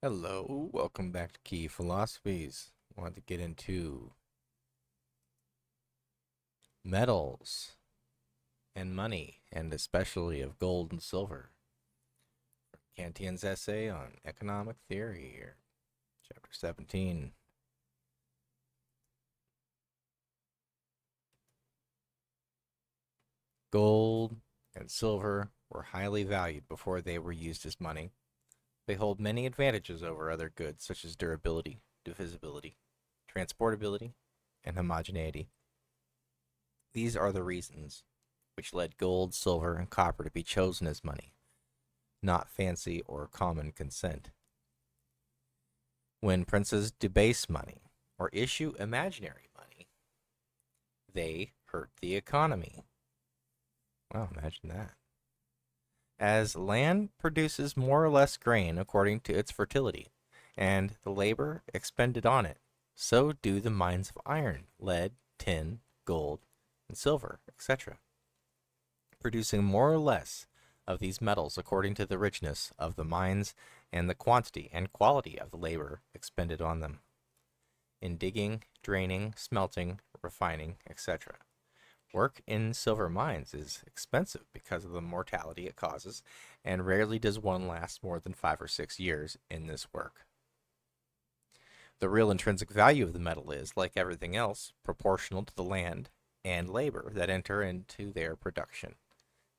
Hello, welcome back to Key Philosophies. I wanted to get into metals and money, and especially of gold and silver. Cantillons' essay on economic theory here, chapter 17. Gold and silver were highly valued before they were used as money. They hold many advantages over other goods such as durability, divisibility, transportability, and homogeneity. These are the reasons which led gold, silver, and copper to be chosen as money, not fancy or common consent. When princes debase money or issue imaginary money, they hurt the economy. Wow, imagine that. As land produces more or less grain according to its fertility, and the labor expended on it, so do the mines of iron, lead, tin, gold, and silver, etc., producing more or less of these metals according to the richness of the mines and the quantity and quality of the labor expended on them in digging, draining, smelting, refining, etc. Work in silver mines is expensive because of the mortality it causes, and rarely does one last more than 5 or 6 years in this work. The real intrinsic value of the metal is, like everything else, proportional to the land and labor that enter into their production.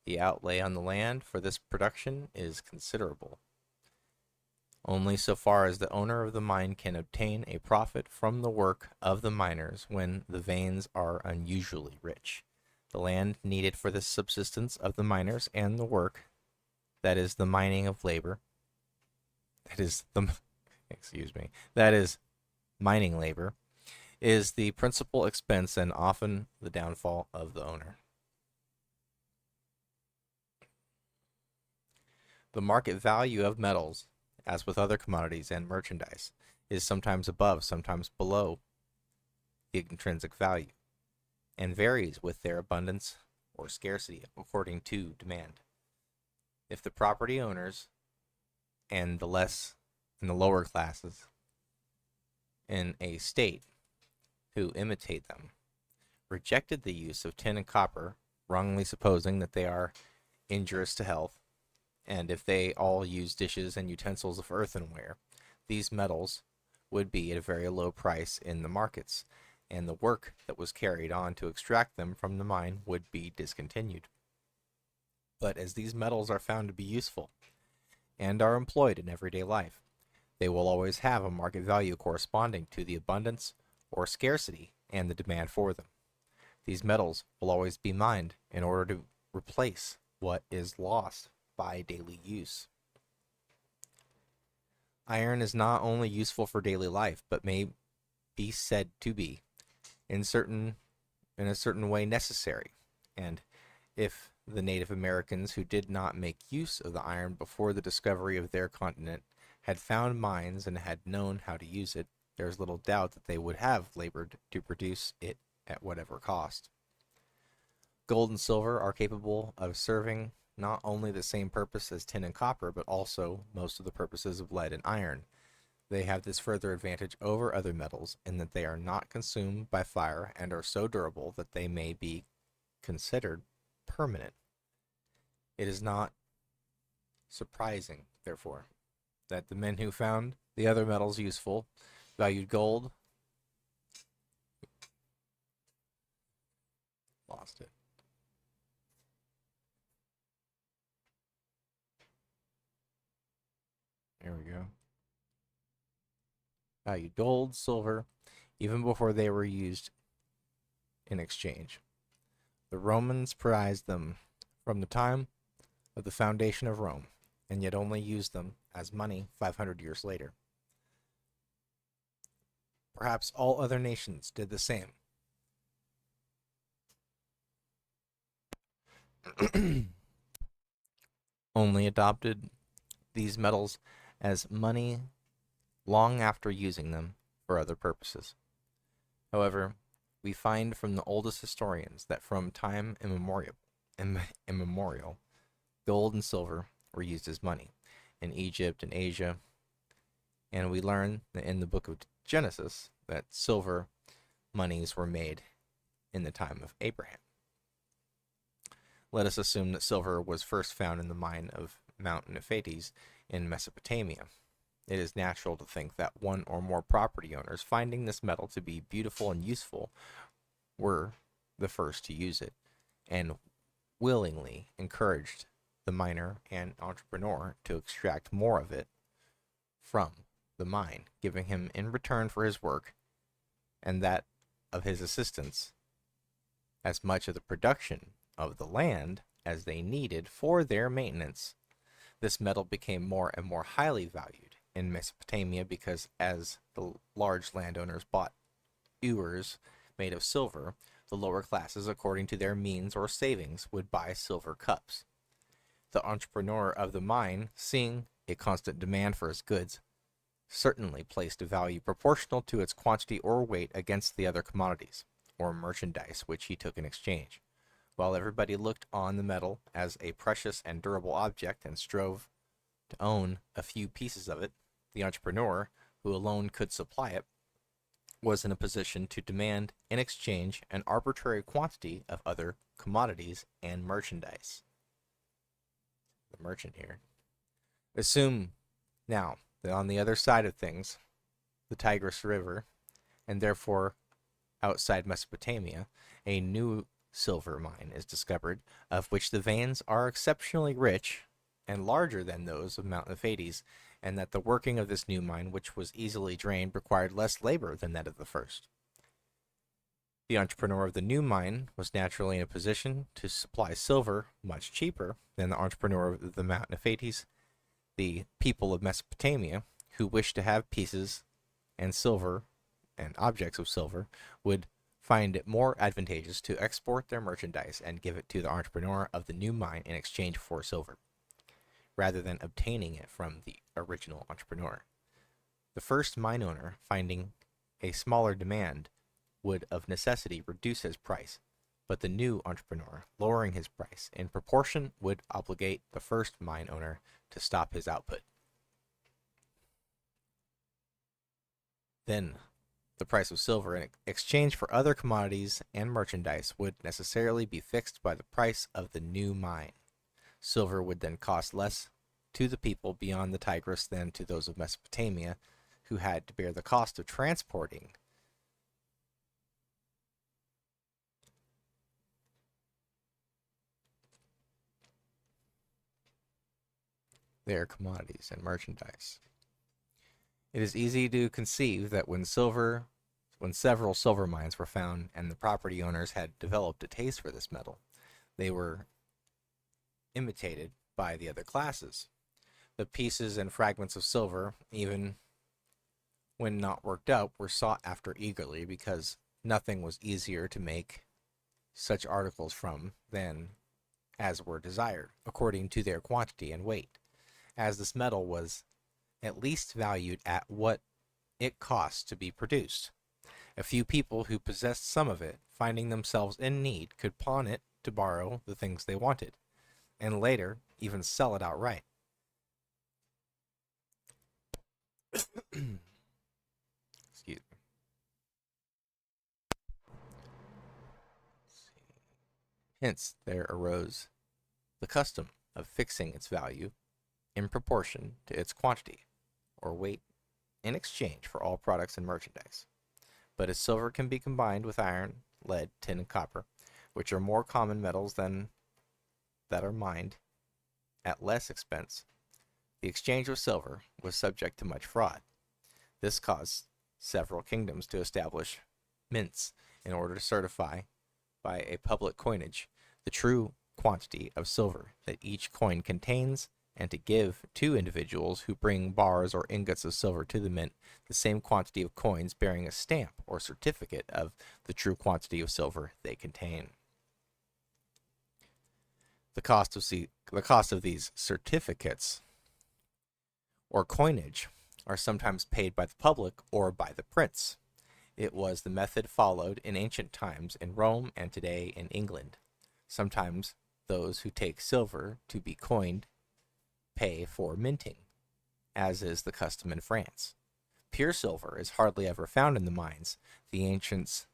The outlay on the land for this production is considerable, only so far as the owner of the mine can obtain a profit from the work of the miners when the veins are unusually rich. The land needed for the subsistence of the miners and the work, that is the mining of labor, that is the, that is mining labor, is the principal expense and often the downfall of the owner. The market value of metals, as with other commodities and merchandise, is sometimes above, sometimes below the intrinsic value, and varies with their abundance or scarcity according to demand. If the property owners and the lower classes in a state who imitate them rejected the use of tin and copper, wrongly supposing that they are injurious to health, and if they all use dishes and utensils of earthenware, these metals would be at a very low price in the markets, and the work that was carried on to extract them from the mine would be discontinued. But as these metals are found to be useful and are employed in everyday life, they will always have a market value corresponding to the abundance or scarcity and the demand for them. These metals will always be mined in order to replace what is lost by daily use. Iron is not only useful for daily life, but may be said to be in a certain way necessary. And if the Native Americans who did not make use of the iron before the discovery of their continent had found mines and had known how to use it, there is little doubt that they would have labored to produce it at whatever cost. Gold and silver are capable of serving not only the same purpose as tin and copper, but also most of the purposes of lead and iron. They have this further advantage over other metals in that they are not consumed by fire and are so durable that they may be considered permanent. It is not surprising, therefore, that the men who found the other metals useful valued gold. Lost it. There we go. Valued gold, silver, even before they were used in exchange. The Romans prized them from the time of the foundation of Rome, and yet only used them as money 500 years later. Perhaps all other nations did the same. Only adopted these metals as money long after using them for other purposes. However, we find from the oldest historians that from time immemorial, gold and silver were used as money in Egypt and Asia, And we learn in the book of Genesis that silver monies were made in the time of Abraham. Let us assume that silver was first found in the mine of Mount Nephates in Mesopotamia. It is natural to think that one or more property owners, finding this metal to be beautiful and useful, were the first to use it, and willingly encouraged the miner and entrepreneur to extract more of it from the mine, giving him in return for his work and that of his assistants as much of the production of the land as they needed for their maintenance. This metal became more and more highly valued in Mesopotamia because as the large landowners bought ewers made of silver, the lower classes, according to their means or savings, would buy silver cups. The entrepreneur of the mine, seeing a constant demand for his goods, certainly placed a value proportional to its quantity or weight against the other commodities, or merchandise, which he took in exchange. While everybody looked on the metal as a precious and durable object and strove to own a few pieces of it, the entrepreneur, who alone could supply it, was in a position to demand in exchange an arbitrary quantity of other commodities and merchandise. The merchant here. Assume now that on the other side of things, the Tigris River, and therefore outside Mesopotamia, a new silver mine is discovered, of which the veins are exceptionally rich and larger than those of Mount Nephates, and that the working of this new mine, which was easily drained, required less labor than that of the first. The entrepreneur of the new mine was naturally in a position to supply silver much cheaper than the entrepreneur of the Mount Nephates. The people of Mesopotamia, who wished to have pieces and silver and objects of silver, would find it more advantageous to export their merchandise and give it to the entrepreneur of the new mine in exchange for silver, rather than obtaining it from the original entrepreneur. The first mine owner, finding a smaller demand, would of necessity reduce his price, but the new entrepreneur, lowering his price in proportion, would obligate the first mine owner to stop his output. Then, the price of silver in exchange for other commodities and merchandise would necessarily be fixed by the price of the new mine. Silver would then cost less to the people beyond the Tigris than to those of Mesopotamia, who had to bear the cost of transporting their commodities and merchandise. It is easy to conceive that when several silver mines were found and the property owners had developed a taste for this metal, they were imitated by the other classes. The pieces and fragments of silver, even when not worked out, were sought after eagerly because nothing was easier to make such articles from than as were desired, according to their quantity and weight, as this metal was at least valued at what it cost to be produced. A few people who possessed some of it, finding themselves in need, could pawn it to borrow the things they wanted, and later even sell it outright. Excuse me. Hence, there arose the custom of fixing its value in proportion to its quantity or weight in exchange for all products and merchandise. But as silver can be combined with iron, lead, tin, and copper, which are more common metals than that are mined at less expense, the exchange of silver was subject to much fraud. This caused several kingdoms to establish mints in order to certify by a public coinage the true quantity of silver that each coin contains, and to give to individuals who bring bars or ingots of silver to the mint the same quantity of coins bearing a stamp or certificate of the true quantity of silver they contain. The cost of these certificates or coinage are sometimes paid by the public or by the prince. It was the method followed in ancient times in Rome and today in England. Sometimes those who take silver to be coined pay for minting, as is the custom in France. Pure silver is hardly ever found in the mines. The ancients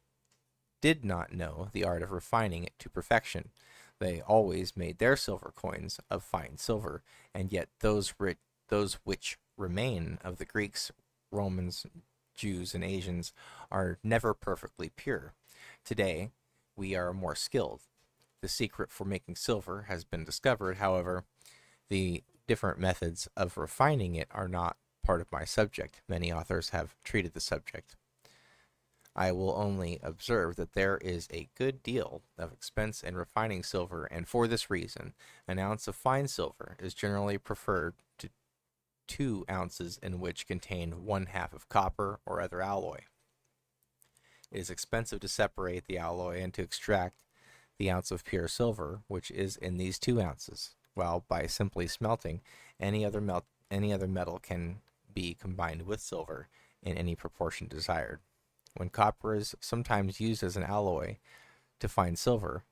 did not know the art of refining it to perfection. They always made their silver coins of fine silver, and yet those which remain of the Greeks, Romans, Jews, and Asians are never perfectly pure. Today, we are more skilled. The secret for making silver has been discovered. However, the different methods of refining it are not part of my subject. Many authors have treated the subject. I will only observe that there is a good deal of expense in refining silver, and for this reason, an ounce of fine silver is generally preferred to 2 ounces in which contain 1/2 of copper or other alloy. It is expensive to separate the alloy and to extract the ounce of pure silver, which is in these 2 ounces, while by simply smelting, any other metal can be combined with silver in any proportion desired. When copper is sometimes used as an alloy to find silver,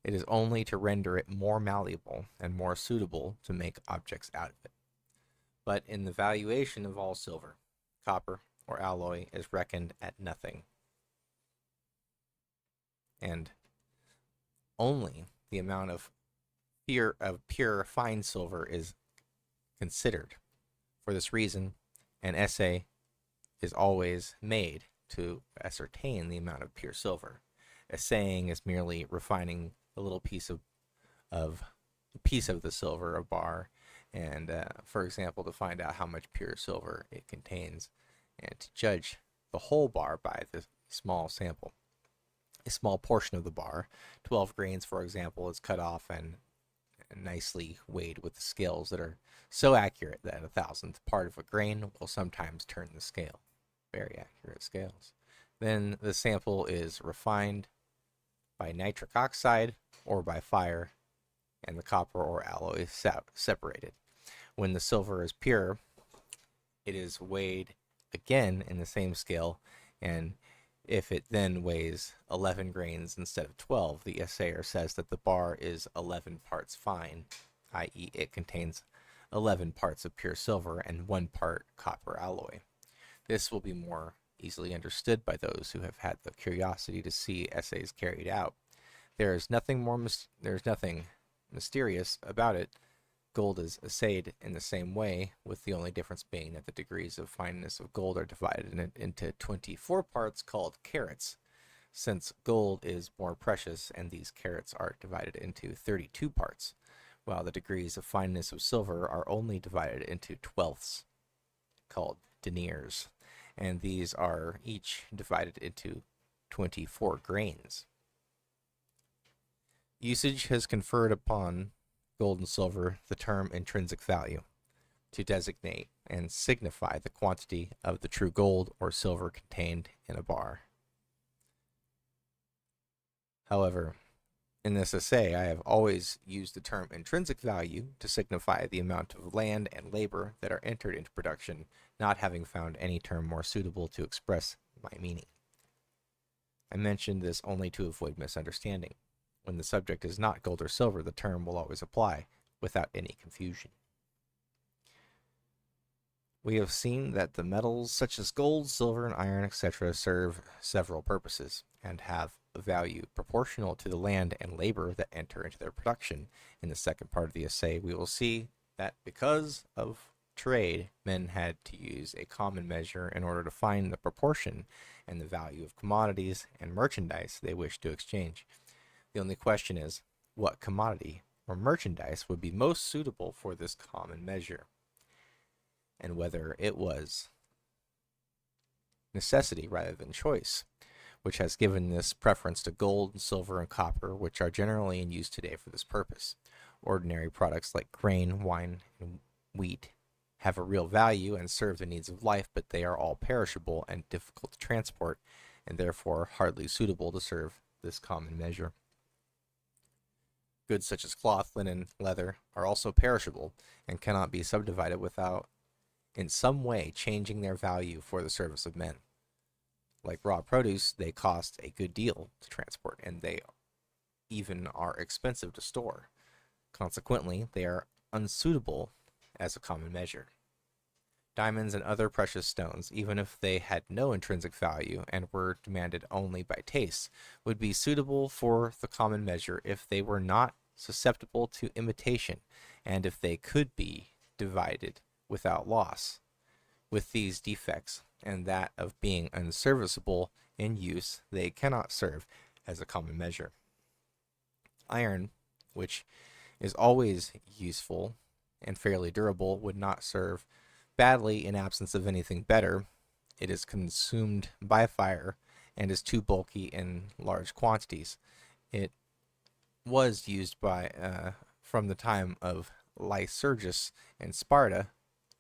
it is only to render it more malleable and more suitable to make objects out of it. But in the valuation of all silver, copper or alloy is reckoned at nothing, and only the amount of pure fine silver is considered. For this reason, an essay is always made to ascertain the amount of pure silver. Assaying is merely refining a little piece of the silver, a bar, and for example, to find out how much pure silver it contains, and to judge the whole bar by the small sample. A small portion of the bar, 12 grains for example, is cut off and nicely weighed with the scales that are so accurate that a thousandth part of a grain will sometimes turn the scale. Very accurate scales. Then the sample is refined by nitric oxide or by fire, and the copper or alloy is separated. When the silver is pure, it is weighed again in the same scale, and if it then weighs 11 grains instead of 12, the assayer says that the bar is 11 parts fine, i.e. it contains 11 parts of pure silver and 1 part copper alloy. This will be more easily understood by those who have had the curiosity to see essays carried out. There is nothing mysterious about it. Gold is assayed in the same way, with the only difference being that the degrees of fineness of gold are divided into 24 parts called carats, since gold is more precious, and these carats are divided into 32 parts, while the degrees of fineness of silver are only divided into twelfths, called deniers, and these are each divided into 24 grains. Usage has conferred upon gold and silver the term intrinsic value to designate and signify the quantity of the true gold or silver contained in a bar. However, in this essay, I have always used the term intrinsic value to signify the amount of land and labor that are entered into production, not having found any term more suitable to express my meaning. I mention this only to avoid misunderstanding. When the subject is not gold or silver, the term will always apply without any confusion. We have seen that the metals such as gold, silver, and iron, etc. serve several purposes and have a value proportional to the land and labor that enter into their production. In the second part of the essay, we will see that because of trade, men had to use a common measure in order to find the proportion and the value of commodities and merchandise they wished to exchange. The only question is, what commodity or merchandise would be most suitable for this common measure, and whether it was necessity rather than choice, which has given this preference to gold, silver, and copper, which are generally in use today for this purpose. Ordinary products like grain, wine, and wheat have a real value and serve the needs of life, but they are all perishable and difficult to transport, and therefore hardly suitable to serve this common measure. Goods such as cloth, linen, leather are also perishable and cannot be subdivided without in some way changing their value for the service of men. Like raw produce, they cost a good deal to transport, and they even are expensive to store. Consequently, they are unsuitable as a common measure. Diamonds and other precious stones, even if they had no intrinsic value and were demanded only by taste, would be suitable for the common measure if they were not susceptible to imitation, and if they could be divided without loss. With these defects, and that of being unserviceable in use, they cannot serve as a common measure. Iron, which is always useful and fairly durable, would not serve badly in absence of anything better. It is consumed by fire and is too bulky in large quantities. It was used from the time of Lycurgus and Sparta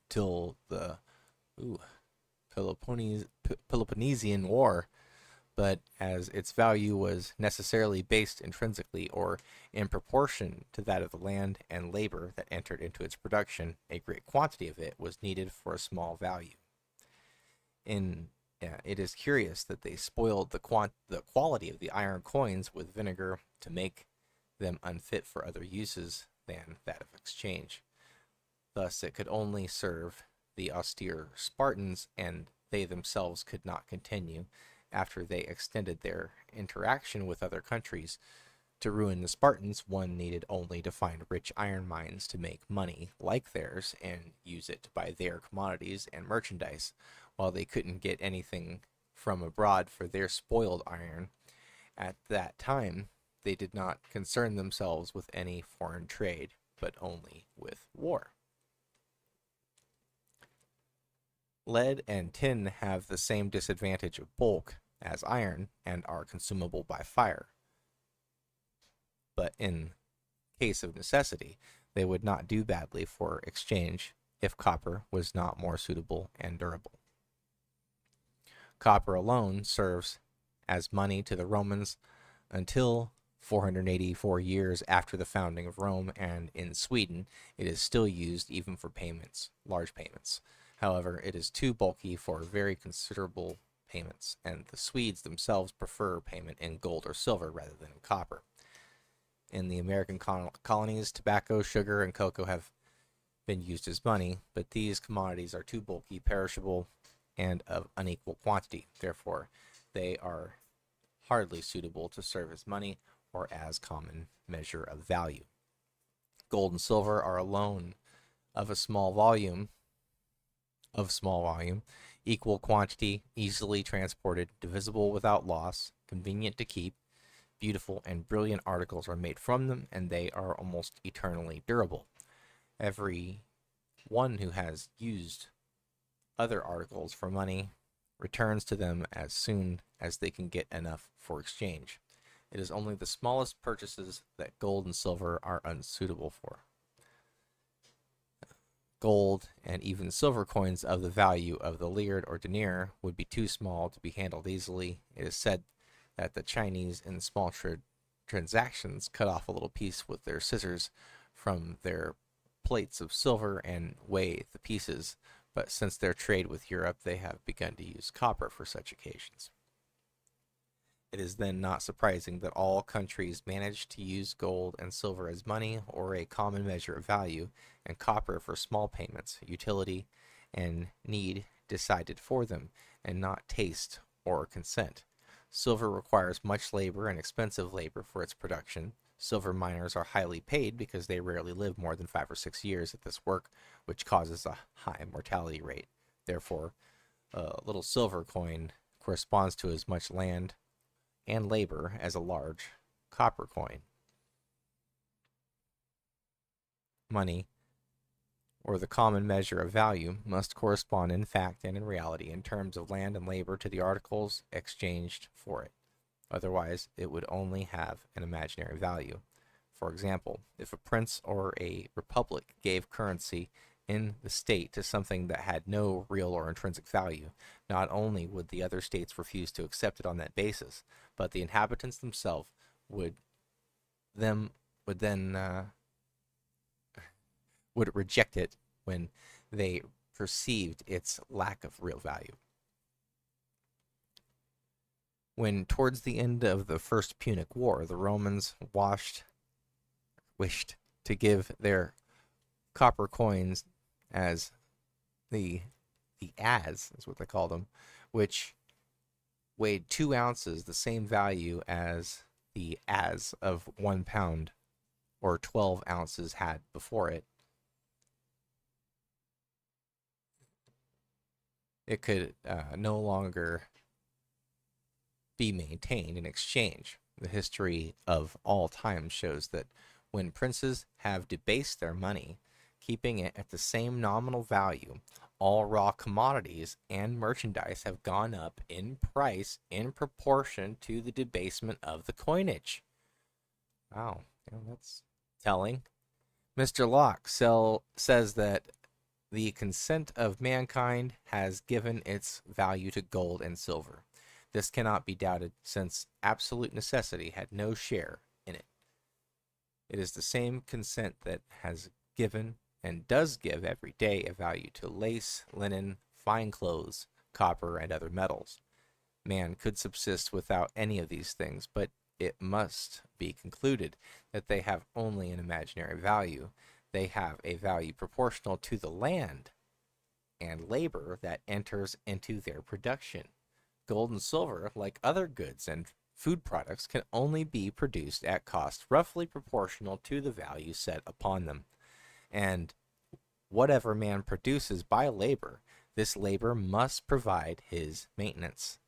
till the Peloponnesian War, but as its value was necessarily based intrinsically or in proportion to that of the land and labor that entered into its production, a great quantity of it was needed for a small value. It is curious that they spoiled the quality of the iron coins with vinegar to make them unfit for other uses than that of exchange. Thus, it could only serve the austere Spartans, and they themselves could not continue, after they extended their interaction with other countries. To ruin the Spartans, one needed only to find rich iron mines to make money like theirs and use it to buy their commodities and merchandise, while they couldn't get anything from abroad for their spoiled iron. At that time, they did not concern themselves with any foreign trade, but only with war. Lead and tin have the same disadvantage of bulk as iron and are consumable by fire. But in case of necessity, they would not do badly for exchange if copper was not more suitable and durable. Copper alone serves as money to the Romans until 484 years after the founding of Rome, and in Sweden it is still used even for payments, large payments. However, it is too bulky for very considerable payments, and the Swedes themselves prefer payment in gold or silver rather than in copper. In the American colonies, tobacco, sugar, and cocoa have been used as money, but these commodities are too bulky, perishable, and of unequal quantity. Therefore, they are hardly suitable to serve as money or as common measure of value. Gold and silver are alone of small volume, equal quantity, easily transported, divisible without loss, convenient to keep, beautiful and brilliant articles are made from them, and they are almost eternally durable. Every one who has used other articles for money returns to them as soon as they can get enough for exchange. It is only the smallest purchases that gold and silver are unsuitable for. Gold and even silver coins of the value of the liard or denier would be too small to be handled easily. It is said that the Chinese in small transactions cut off a little piece with their scissors from their plates of silver and weigh the pieces, but since their trade with Europe, they have begun to use copper for such occasions. It is then not surprising that all countries manage to use gold and silver as money or a common measure of value, and copper for small payments, utility, and need decided for them, and not taste or consent. Silver requires much labor and expensive labor for its production. Silver miners are highly paid because they rarely live more than 5 or 6 years at this work, which causes a high mortality rate. Therefore, a little silver coin corresponds to as much land and labor as a large copper coin. Money, or the common measure of value, must correspond in fact and in reality in terms of land and labor to the articles exchanged for it. Otherwise, it would only have an imaginary value. For example, if a prince or a republic gave currency in the state to something that had no real or intrinsic value, not only would the other states refuse to accept it on that basis, but the inhabitants themselves would reject it when they perceived its lack of real value. When towards the end of the First Punic War, the Romans wished to give their copper coins as the the as is what they called them, which weighed 2 ounces, the same value as the as of 1 pound, or 12 ounces had before it. It could no longer be maintained in exchange. The history of all time shows that when princes have debased their money, keeping it at the same nominal value, all raw commodities and merchandise have gone up in price in proportion to the debasement of the coinage. Wow, yeah, that's telling. Mr. Locke says that the consent of mankind has given its value to gold and silver. This cannot be doubted, since absolute necessity had no share in it. It is the same consent that has given and does give every day a value to lace, linen, fine clothes, copper, and other metals. Man could subsist without any of these things, but it must be concluded that they have only an imaginary value. They have a value proportional to the land and labor that enters into their production. Gold and silver, like other goods and food products, can only be produced at cost roughly proportional to the value set upon them. And whatever man produces by labor, this labor must provide his maintenance.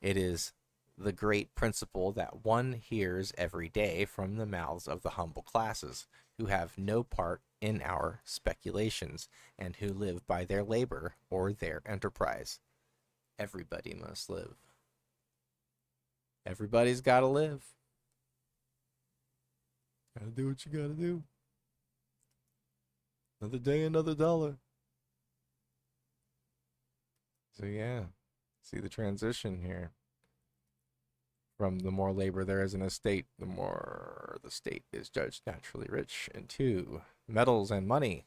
It is the great principle that one hears every day from the mouths of the humble classes, who have no part in our speculations, and who live by their labor or their enterprise. Everybody must live. Everybody's got to live. Gotta do what you gotta do. Another day, another dollar. So yeah, see the transition here. From the more labor there is in a state, the more the state is judged naturally rich, into metals and money,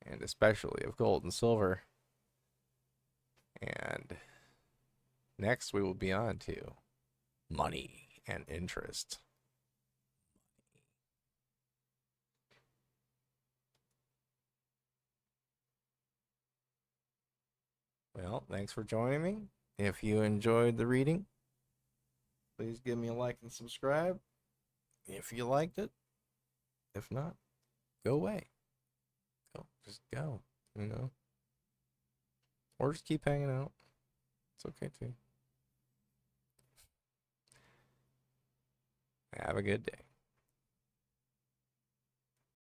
and especially of gold and silver. And next we will be on to money and interest. Well, thanks for joining me. If you enjoyed the reading, please give me a like and subscribe if you liked it. If not, go away. Just go, you know. Or just keep hanging out. It's okay too. Have a good day.